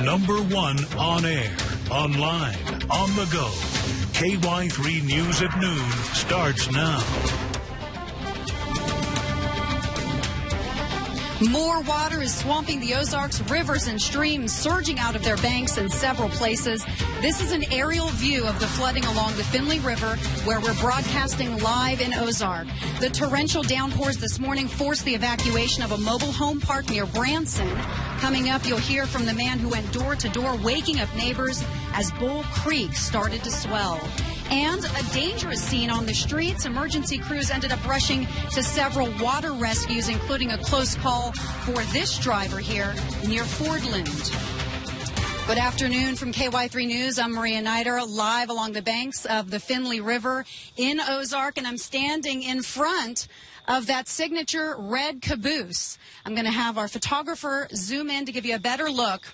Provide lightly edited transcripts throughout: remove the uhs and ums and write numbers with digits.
#1 on air, online, on the go. KY3 News at noon starts now. More water is swamping the Ozarks. Rivers and streams surging out of their banks in several places. This is an aerial view of the flooding along the Finley River, where we're broadcasting live in Ozark. The torrential downpours this morning forced the evacuation of a mobile home park near Branson. Coming up, you'll hear from the man who went door to door, waking up neighbors as Bull Creek started to swell. And a dangerous scene on the streets. Emergency crews ended up rushing to several water rescues, including a close call for this driver here near Fordland. Good afternoon from KY3 News. I'm Maria Nider, live along the banks of the Finley River in Ozark, and I'm standing in front of that signature red caboose. I'm going to have our photographer zoom in to give you a better look.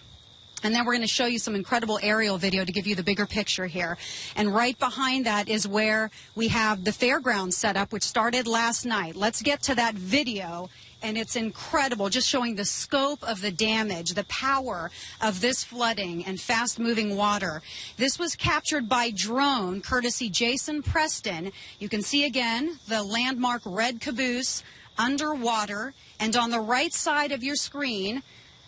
And then we're going to show you some incredible aerial video to give you the bigger picture here. And right behind that is where we have the fairgrounds set up, which started last night. Let's get to that video. And it's incredible, just showing the scope of the damage, the power of this flooding and fast-moving water. This was captured by drone, courtesy Jason Preston. You can see again the landmark red caboose underwater. And on the right side of your screen,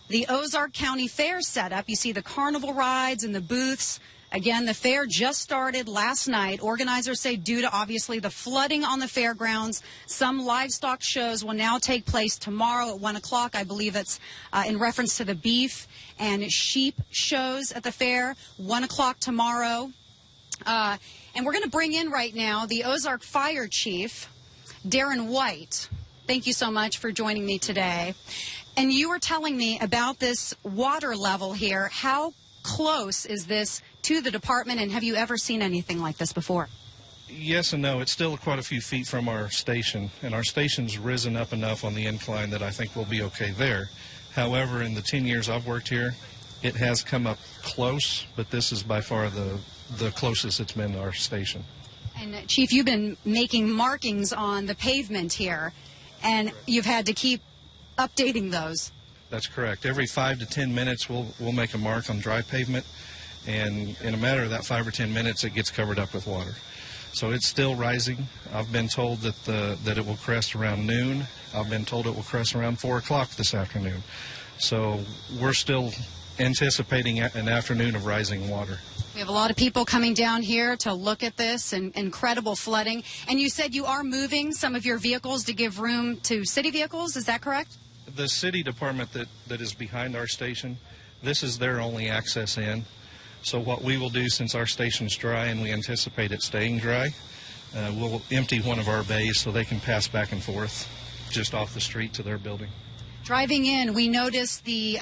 the Ozark County Fair setup. You see the carnival rides and the booths. Again, the fair just started last night. Organizers say due to obviously the flooding on the fairgrounds, some livestock shows will now take place tomorrow at 1 o'clock. I believe it's in reference to the beef and sheep shows at the fair, 1 o'clock tomorrow. And we're going to bring in right now the Ozark Fire Chief, Darren White. Thank you so much for joining me today. And you were telling me about this water level here. How close is this to the department, and have you ever seen anything like this before? Yes and no. It's still quite a few feet from our station, and our station's risen up enough on the incline that I think we'll be okay there. However, in the 10 years I've worked here, it has come up close, but this is by far the closest it's been to our station. And Chief, you've been making markings on the pavement here, and you've had to keep updating those. That's correct. Every 5 to 10 minutes we'll make a mark on dry pavement, and in a matter of that 5 or 10 minutes it gets covered up with water. So it's still rising. I've been told that it will crest around noon. I've been told it will crest around 4 o'clock this afternoon. So we're still anticipating an afternoon of rising water. We have a lot of people coming down here to look at this and incredible flooding. And you said you are moving some of your vehicles to give room to city vehicles. Is that correct? The city department that is behind our station, this is their only access in. So what we will do, since our station's dry and we anticipate it staying dry, we'll empty one of our bays so they can pass back and forth just off the street to their building. Driving in, we noticed the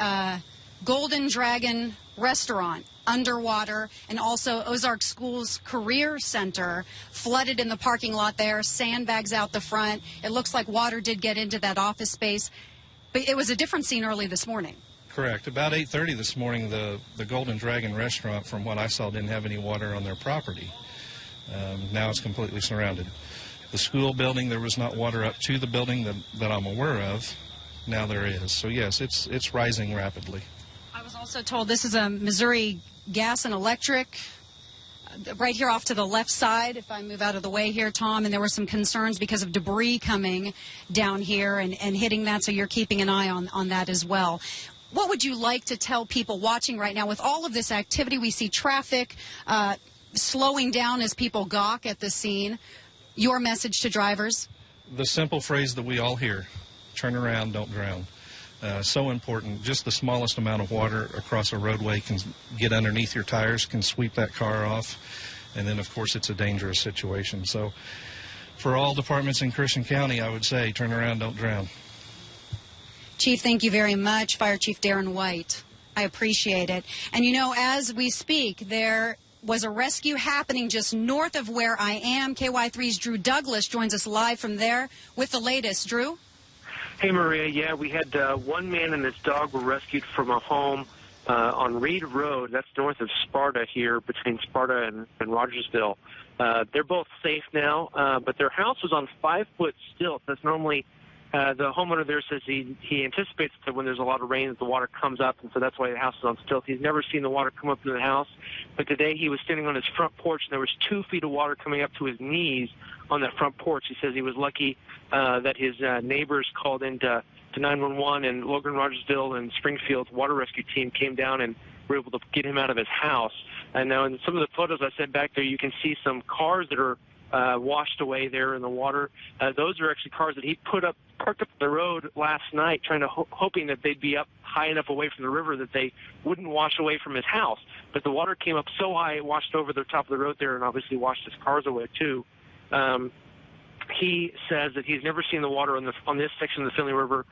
Golden Dragon restaurant underwater, and also Ozark School's Career Center flooded in the parking lot there, sandbags out the front. It looks like water did get into that office space, but it was a different scene early this morning. Correct. About 8:30 this morning, the Golden Dragon restaurant, from what I saw, didn't have any water on their property. Now it's completely surrounded. The school building, there was not water up to the building that I'm aware of. Now there is. So yes, it's rising rapidly. I was also told this is a Missouri Gas and Electric, right here off to the left side, if I move out of the way here, Tom, and there were some concerns because of debris coming down here and hitting that, so you're keeping an eye on that as well. What would you like to tell people watching right now with all of this activity? We see traffic slowing down as people gawk at the scene. Your message to drivers? The simple phrase that we all hear, turn around, don't drown. So important. Just the smallest amount of water across a roadway can get underneath your tires, can sweep that car off, and then, of course, it's a dangerous situation. So for all departments in Christian County, I would say turn around, don't drown. Chief, thank you very much. Fire Chief Darren White. I appreciate it. And, you know, as we speak, there was a rescue happening just north of where I am. KY3's Drew Douglas joins us live from there with the latest. Drew? Hey, Maria. Yeah, we had one man and his dog were rescued from a home on Reed Road. That's north of Sparta here, between Sparta and Rogersville. They're both safe now, but their house was on 5-foot stilts. That's normally The homeowner there says he anticipates that when there's a lot of rain, that the water comes up, and so that's why the house is on stilts. He's never seen the water come up into the house, but today he was standing on his front porch, and there was 2 feet of water coming up to his knees on that front porch. He says he was lucky that his neighbors called in to 911, and Logan, Rogersville, and Springfield's water rescue team came down and were able to get him out of his house. And now in some of the photos I sent back there, you can see some cars that are washed away there in the water. Those are actually cars that he parked up the road last night, hoping that they'd be up high enough away from the river that they wouldn't wash away from his house. But the water came up so high it washed over the top of the road there and obviously washed his cars away too. He says that he's never seen the water on this section of the Finley River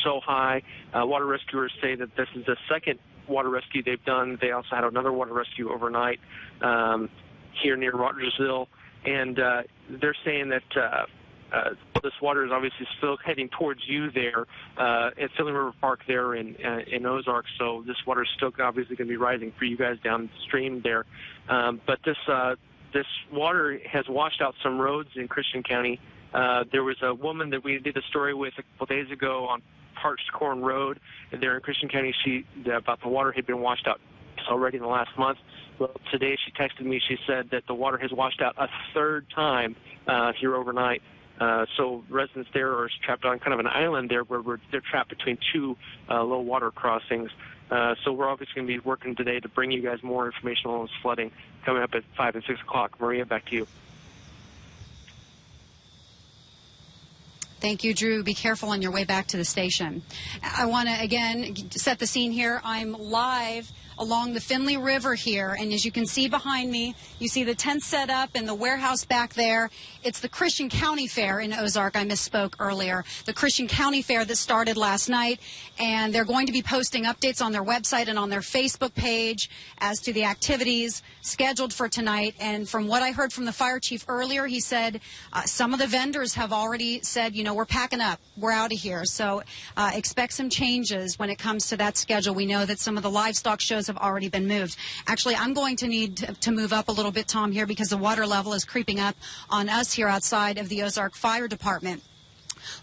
so high. Water rescuers say that this is the second water rescue they've done. They also had another water rescue overnight here near Rogersville. And they're saying that this water is obviously still heading towards you there at Finley River Park there in Ozark. So this water is still obviously going to be rising for you guys downstream there. But this water has washed out some roads in Christian County. There was a woman that we did a story with a couple days ago on Parched Corn Road there in Christian County. About the water had been washed out already in the last month. Well, today she texted me. She said that the water has washed out a third time here overnight. So residents there are trapped on kind of an island there where they're trapped between 2 low water crossings. So we're obviously going to be working today to bring you guys more information on this flooding coming up at 5 and 6 o'clock. Maria, back to you. Thank you, Drew. Be careful on your way back to the station. I want to, again, set the scene here. I'm live along the Finley River here, and as you can see behind me, you see the tent set up and the warehouse back there. It's the Christian County Fair in Ozark. I misspoke earlier. The Christian County Fair that started last night, and they're going to be posting updates on their website and on their Facebook page as to the activities scheduled for tonight. And from what I heard from the fire chief earlier, he said some of the vendors have already said, you know, we're packing up, we're out of here. So expect some changes when it comes to that schedule. We know that some of the livestock shows have already been moved. Actually, I'm going to need to move up a little bit, Tom, here because the water level is creeping up on us here outside of the Ozark Fire Department.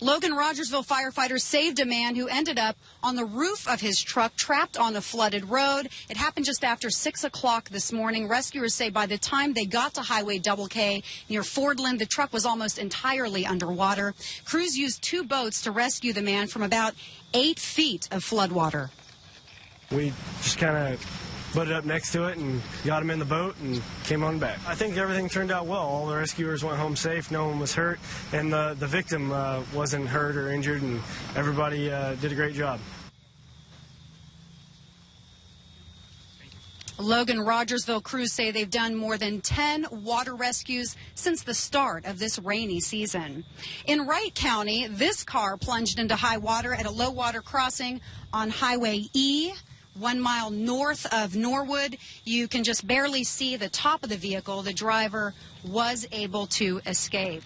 Logan, Rogersville firefighters saved a man who ended up on the roof of his truck, trapped on a flooded road. It happened just after 6 o'clock this morning. Rescuers say by the time they got to Highway K near Fordland, the truck was almost entirely underwater. Crews used 2 boats to rescue the man from about 8 feet of floodwater. We just kind of put it up next to it and got him in the boat and came on back. I think everything turned out well. All the rescuers went home safe. No one was hurt. And the victim wasn't hurt or injured, and everybody did a great job. Logan, Rogersville crews say they've done more than 10 water rescues since the start of this rainy season. In Wright County, this car plunged into high water at a low water crossing on Highway E, 1 mile north of Norwood. You can just barely see the top of the vehicle. The driver was able to escape.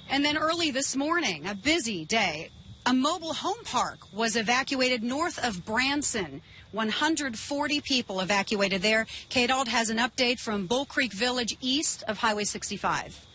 And then early this morning, a busy day, a mobile home park was evacuated north of Branson. 140 people evacuated there. KDALD has an update from Bull Creek Village east of Highway 65.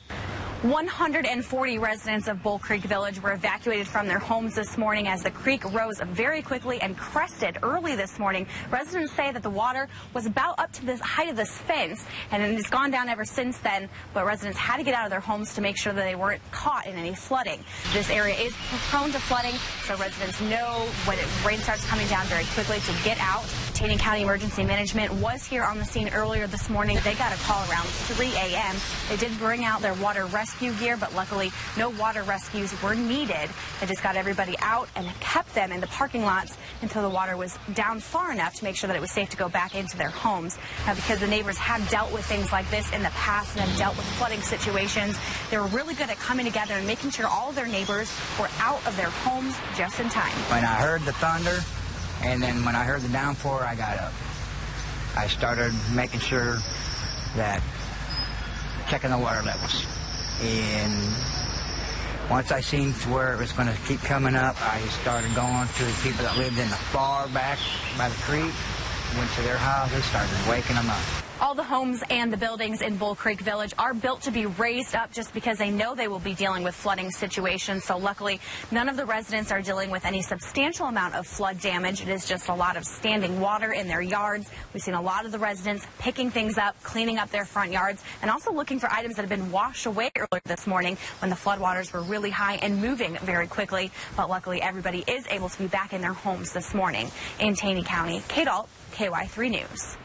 140 residents of Bull Creek Village were evacuated from their homes this morning as the creek rose very quickly and crested early this morning. Residents say that the water was about up to the height of this fence, and it's gone down ever since then, but residents had to get out of their homes to make sure that they weren't caught in any flooding. This area is prone to flooding, so residents know when rain starts coming down very quickly to get out. Taney County Emergency Management was here on the scene earlier this morning. They got a call around 3 a.m. They did bring out their water rescue gear, but luckily no water rescues were needed. They just got everybody out and kept them in the parking lots until the water was down far enough to make sure that it was safe to go back into their homes. Now, because the neighbors have dealt with things like this in the past and have dealt with flooding situations, they were really good at coming together and making sure all of their neighbors were out of their homes just in time. When I heard the thunder, and then when I heard the downpour, I got up. I started making sure that, checking the water levels. And once I seen to where it was going to keep coming up, I started going to the people that lived in the far back by the creek. went to their houses, started waking them up. All the homes and the buildings in Bull Creek Village are built to be raised up just because they know they will be dealing with flooding situations. So luckily, none of the residents are dealing with any substantial amount of flood damage. It is just a lot of standing water in their yards. We've seen a lot of the residents picking things up, cleaning up their front yards, and also looking for items that have been washed away earlier this morning when the floodwaters were really high and moving very quickly. But luckily, everybody is able to be back in their homes this morning. In Taney County, Kate Alt, KY3 News.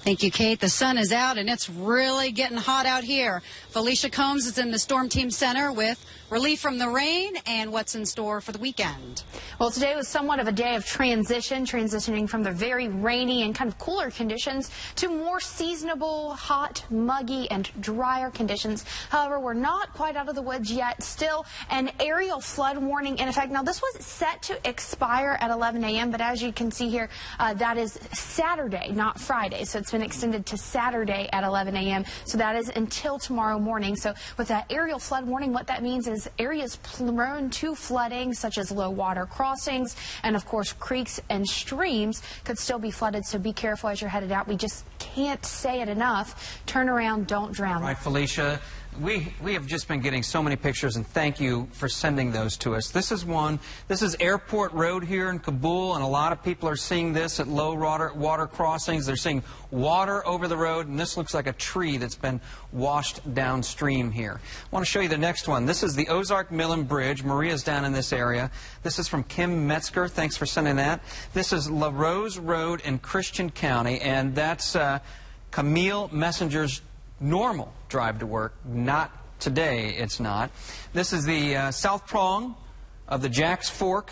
Thank you, Kate. The sun is out, and it's really getting hot out here. Felicia Combs is in the Storm Team Center with relief from the rain and what's in store for the weekend. Well, today was somewhat of a day of transitioning from the very rainy and kind of cooler conditions to more seasonable, hot, muggy, and drier conditions. However, we're not quite out of the woods yet. Still an aerial flood warning in effect. Now, this was set to expire at 11 a.m., but as you can see here, that is Saturday, not Friday. So it's been extended to Saturday at 11 a.m. So that is until tomorrow morning. So with that aerial flood warning, what that means is areas prone to flooding, such as low water crossings, and of course creeks and streams could still be flooded. So be careful as you're headed out. We just can't say it enough. Turn around, don't drown. Right, Felicia. We have just been getting so many pictures, and thank you for sending those to us. This is one. This is Airport Road here in Kabul, and a lot of people are seeing this at low water crossings. They're seeing water over the road, and this looks like a tree that's been washed downstream here. I want to show you the next one. This is the Ozark Millen Bridge. Maria's down in this area. This is from Kim Metzger. Thanks for sending that. This is La Rose Road in Christian County, and that's Camille Messenger's normal drive to work. Not today, it's not. This is the South Prong of the Jacks Fork.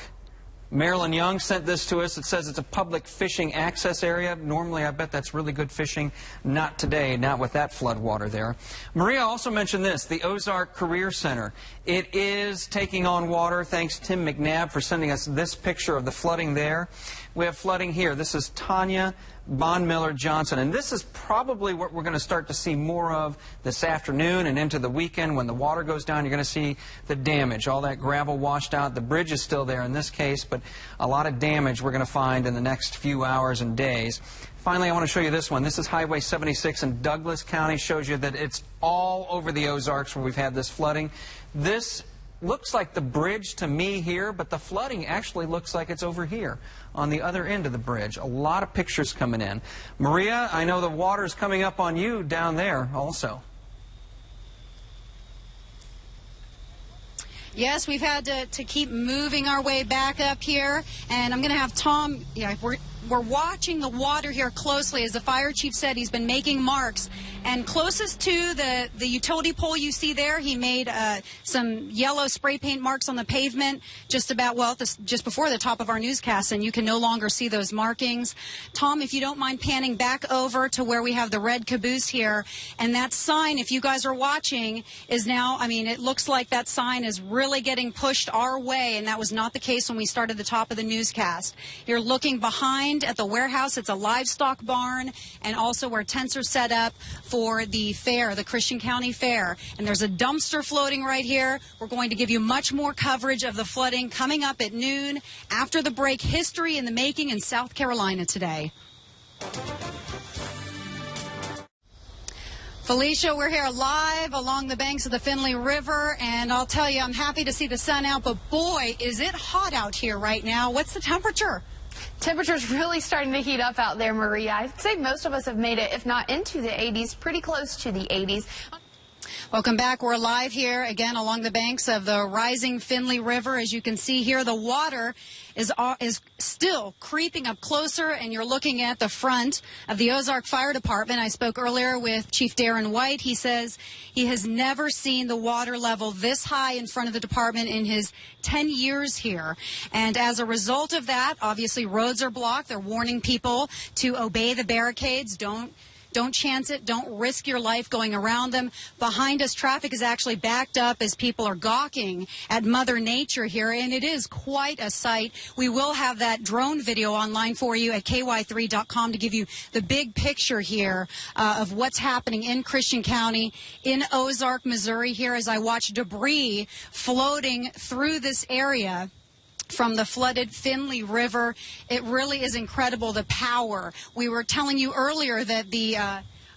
Marilyn Young sent this to us. It says it's a public fishing access area. Normally, I bet that's really good fishing. Not today, not with that flood water there. Maria also mentioned this, the Ozark Career Center. It is taking on water. Thanks, Tim McNabb, for sending us this picture of the flooding there. We have flooding here. This is Tanya Bond-Miller Johnson, and this is probably what we're going to start to see more of this afternoon and into the weekend. When the water goes down, you're going to see the damage, all that gravel washed out. The bridge is still there in this case, but a lot of damage we're going to find in the next few hours and days. Finally, I want to show you this one. This is Highway 76 in Douglas County. Shows you that it's all over the Ozarks where we've had this flooding. This looks like the bridge to me here, but the flooding actually looks like it's over here on the other end of the bridge. A lot of pictures coming in. Maria, I know the water's coming up on you down there also. Yes, we've had to keep moving our way back up here, and I'm going to have Tom, we're watching the water here closely. As the fire chief said, he's been making marks. And closest to the utility pole you see there, he made some yellow spray paint marks on the pavement just before the top of our newscast, and you can no longer see those markings. Tom, if you don't mind panning back over to where we have the red caboose here, and that sign, if you guys are watching, is now, it looks like that sign is really getting pushed our way, and that was not the case when we started the top of the newscast. You're looking behind at the warehouse. It's a livestock barn, and also where tents are set up for the fair, the Christian County Fair. And there's a dumpster floating right here. We're going to give you much more coverage of the flooding coming up at noon. After the break, history in the making in South Carolina today. Felicia, we're here live along the banks of the Finley River, and I'll tell you, I'm happy to see the sun out, but boy, is it hot out here right now. What's the temperature? Temperature's really starting to heat up out there, Maria. I'd say most of us have made it, if not into the 80s, pretty close to the 80s. Welcome back. We're live here again along the banks of the rising Finley River. As you can see here, the water is still creeping up closer, and you're looking at the front of the Ozark Fire Department. I spoke earlier with Chief Darren White. He says he has never seen the water level this high in front of the department in his 10 years here. And as a result of that, obviously roads are blocked. They're warning people to obey the barricades. Don't chance it. Don't risk your life going around them. Behind us, traffic is actually backed up as people are gawking at Mother Nature here, and it is quite a sight. We will have that drone video online for you at ky3.com to give you the big picture here of what's happening in Christian County, in Ozark, Missouri here as I watch debris floating through this area. from the flooded Finley River. It really is incredible, the power. We were telling you earlier that the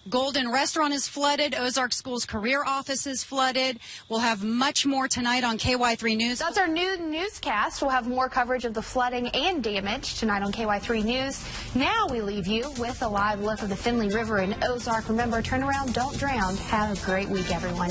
Golden Restaurant is flooded. Ozark School's career office is flooded. We'll have much more tonight on KY3 News. That's our new newscast. We'll have more coverage of the flooding and damage tonight on KY3 News. Now we leave you with a live look of the Finley River in Ozark. Remember, turn around, don't drown. Have a great week, everyone.